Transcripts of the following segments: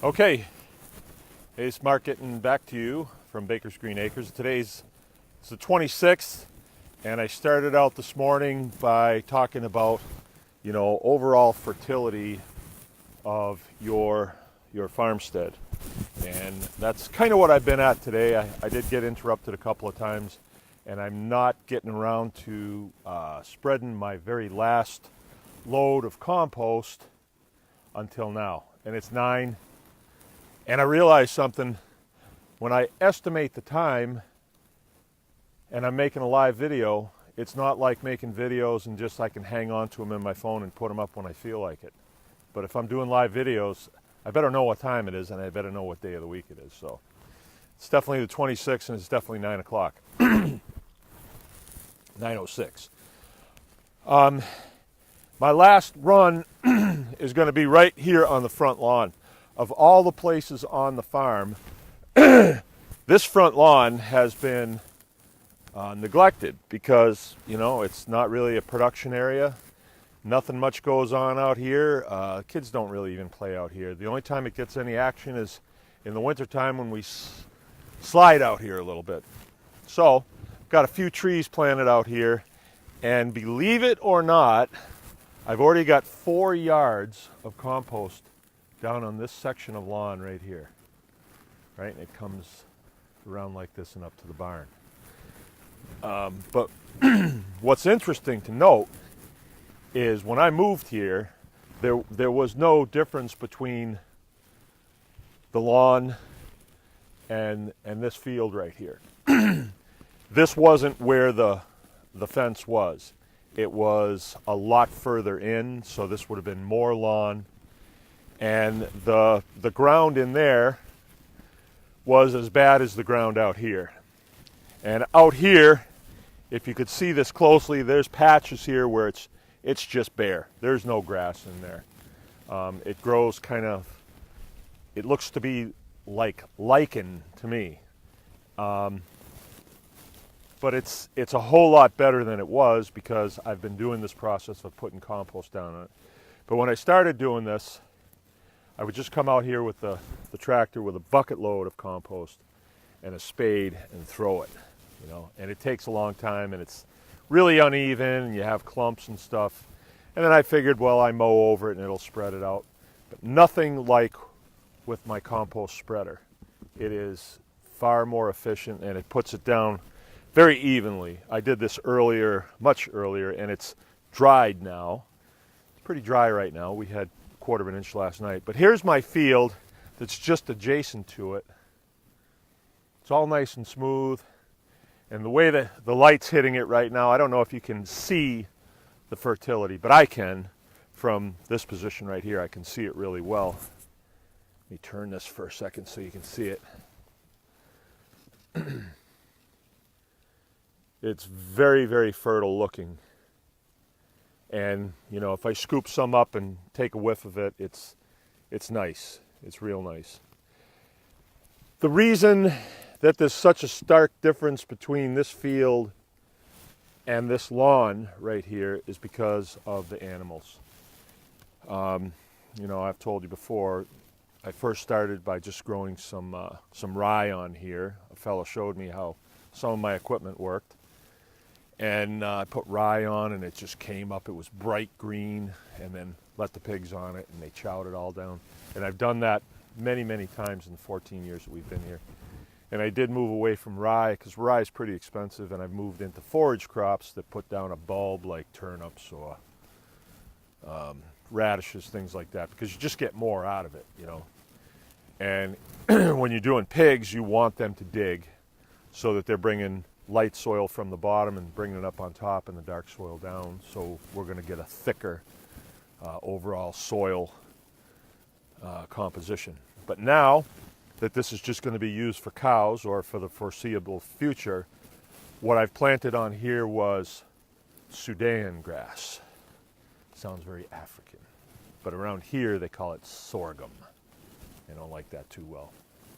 Okay, hey, it's Mark getting back to you from Baker's Green Acres. It's the 26th, and I started out this morning by talking about, overall fertility of your farmstead. And that's kind of what I've been at today. I did get interrupted a couple of times, and I'm not getting around to spreading my very last load of compost until now. And it's 9. And I realized something. When I estimate the time and I'm making a live video, it's not like making videos and just I can hang on to them in my phone and put them up when I feel like it. But if I'm doing live videos, I better know what time it is, and I better know what day of the week it is. So it's definitely the 26th, and it's definitely 9 o'clock. 9:06. My last run is going to be right here on the front lawn. Of all the places on the farm, this front lawn has been neglected because, it's not really a production area. Nothing much goes on out here. Kids don't really even play out here. The only time it gets any action is in the wintertime when we slide out here a little bit. So, got a few trees planted out here, and believe it or not, I've already got 4 yards of compost down on this section of lawn right here. Right? And it comes around like this and up to the barn. But what's interesting to note is when I moved here, there was no difference between the lawn and this field right here. This wasn't where the fence was. It was a lot further in, so this would have been more lawn. And the ground in there was as bad as the ground out here. And out here, if you could see this closely, there's patches here where it's just bare. There's no grass in there. It grows it looks to be like lichen to me. But it's a whole lot better than it was because I've been doing this process of putting compost down on it. But when I started doing this, I would just come out here with the tractor with a bucket load of compost and a spade and throw it, and it takes a long time and it's really uneven and you have clumps and stuff. And then I figured, well, I mow over it and it'll spread it out. But nothing like with my compost spreader. It is far more efficient and it puts it down very evenly. I did this much earlier, and it's dried now. It's pretty dry right now. We had 1/4 inch last night. But here's my field that's just adjacent to it. It's all nice and smooth. And the way that the light's hitting it right now, I don't know if you can see the fertility, but I can from this position right here. I can see it really well. Let me turn this for a second so you can see it. It's very, very fertile looking. And, if I scoop some up and take a whiff of it, it's nice. It's real nice. The reason that there's such a stark difference between this field and this lawn right here is because of the animals. I've told you before, I first started by just growing some rye on here. A fellow showed me how some of my equipment worked. And I put rye on, and it just came up. It was bright green, and then let the pigs on it, and they chowed it all down. And I've done that many, many times in the 14 years that we've been here. And I did move away from rye, because rye is pretty expensive, and I've moved into forage crops that put down a bulb like turnips or radishes, things like that, because you just get more out of it, And when you're doing pigs, you want them to dig so that they're bringing light soil from the bottom and bringing it up on top and the dark soil down. So we're going to get a thicker overall soil composition. But now that this is just going to be used for cows or for the foreseeable future, what I've planted on here was Sudan grass. Sounds very African. But around here they call it sorghum. I don't like that too well.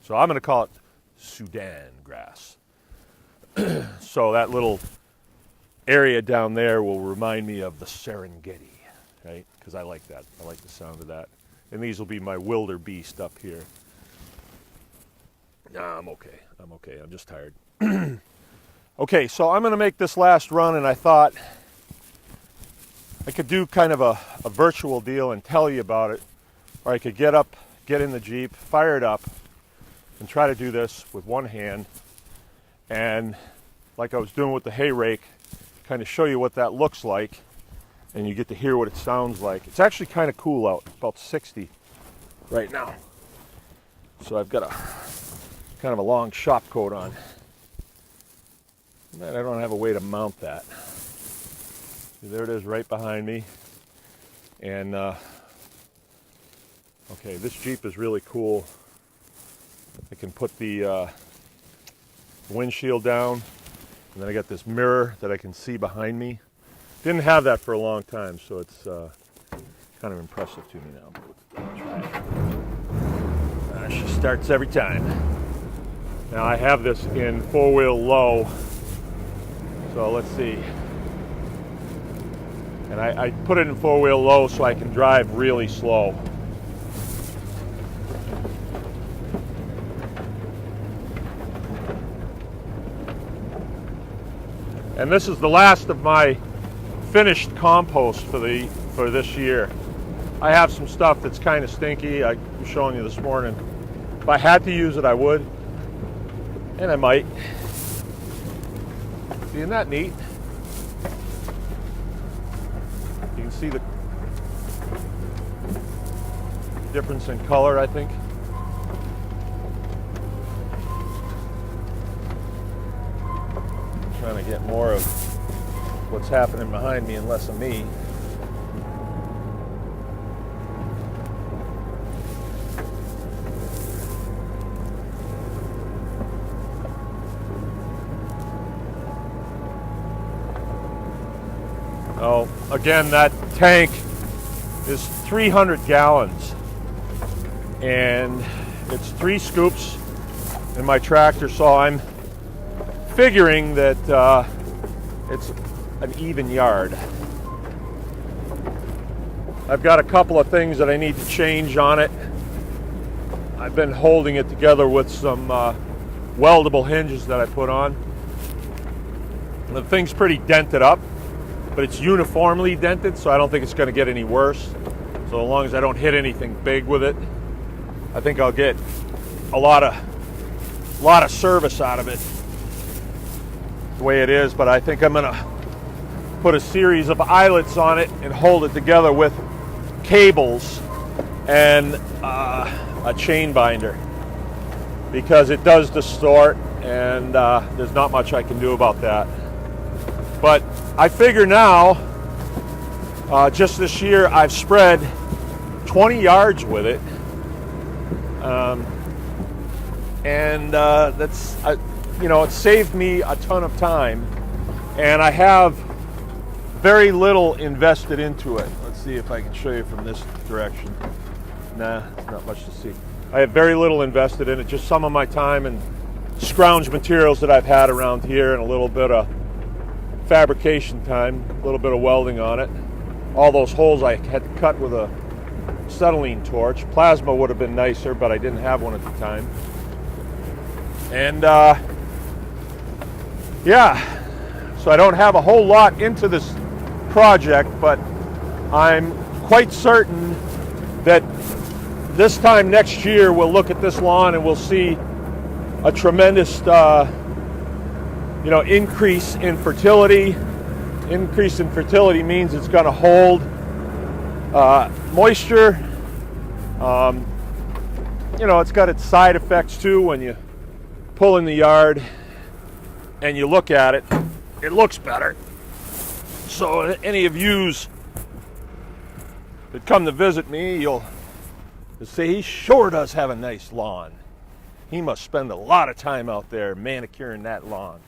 So I'm going to call it Sudan grass. So that little area down there will remind me of the Serengeti, right? Because I like that. I like the sound of that. And these will be my wildebeest up here. Nah, I'm okay. I'm just tired. Okay, so I'm going to make this last run, and I thought I could do kind of a virtual deal and tell you about it. Or I could get in the Jeep, fire it up, and try to do this with one hand. And like I was doing with the hay rake, kind of show you what that looks like. And you get to hear what it sounds like. It's actually kind of cool out. It's about 60 right now. So I've got a kind of a long shop coat on. And I don't have a way to mount that. There it is right behind me. And okay, this Jeep is really cool. I can put the windshield down, and then I got this mirror that I can see behind me. Didn't have that for a long time, so it's kind of impressive to me now. Try it. She starts every time. Now I have this in 4-wheel low, so let's see. And I put it in 4-wheel low so I can drive really slow. And this is the last of my finished compost for this year. I have some stuff that's kind of stinky. I was showing you this morning. If I had to use it, I would. And I might. See, isn't that neat? You can see the difference in color, I think. I'm trying to get more of what's happening behind me and less of me. Oh, again, that tank is 300 gallons, and it's 3 scoops in my tractor, so I'm figuring that it's an even yard. I've got a couple of things that I need to change on it. I've been holding it together with some weldable hinges that I put on. The thing's pretty dented up, but it's uniformly dented, so I don't think it's going to get any worse. So as long as I don't hit anything big with it, I think I'll get a lot of service out of it the way it is. But I think I'm going to put a series of eyelets on it and hold it together with cables and a chain binder, because it does distort, and there's not much I can do about that. But I figure now, just this year, I've spread 20 yards with it, and that's it saved me a ton of time, and I have very little invested into it. Let's see if I can show you from this direction. Nah, it's not much to see. I have very little invested in it, just some of my time and scrounge materials that I've had around here, and a little bit of fabrication time, a little bit of welding on it. All those holes I had to cut with a acetylene torch. Plasma would have been nicer, but I didn't have one at the time. And yeah, so I don't have a whole lot into this project, but I'm quite certain that this time next year we'll look at this lawn and we'll see a tremendous increase in fertility. Increase in fertility means it's going to hold moisture. It's got its side effects too. When you pull in the yard and you look at it, it looks better. So any of yous that come to visit me, you'll say, he sure does have a nice lawn. He must spend a lot of time out there manicuring that lawn.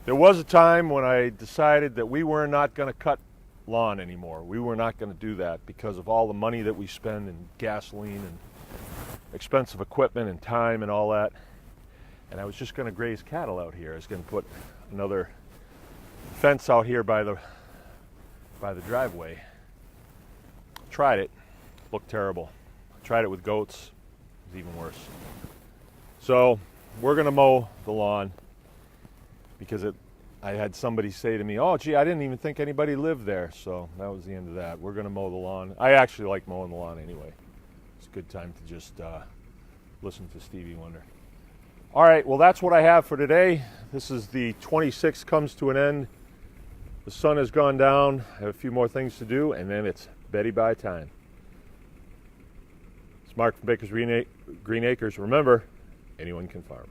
There was a time when I decided that we were not going to cut lawn anymore. We were not going to do that because of all the money that we spend in gasoline and expensive equipment and time and all that. And I was just going to graze cattle out here. I was going to put another fence out here by the driveway. Tried it. looked terrible. I tried it with goats, it was even worse. So we're gonna mow the lawn because I had somebody say to me, oh gee, I didn't even think anybody lived there. So that was the end of that. We're gonna mow the lawn. I actually like mowing the lawn anyway. It's a good time to just listen to Stevie Wonder. All right, well that's what I have for today. This is the 26th comes to an end. The sun has gone down. I have a few more things to do, and then it's Betty Bye time. It's Mark from Baker's Green Acres. Remember, anyone can farm.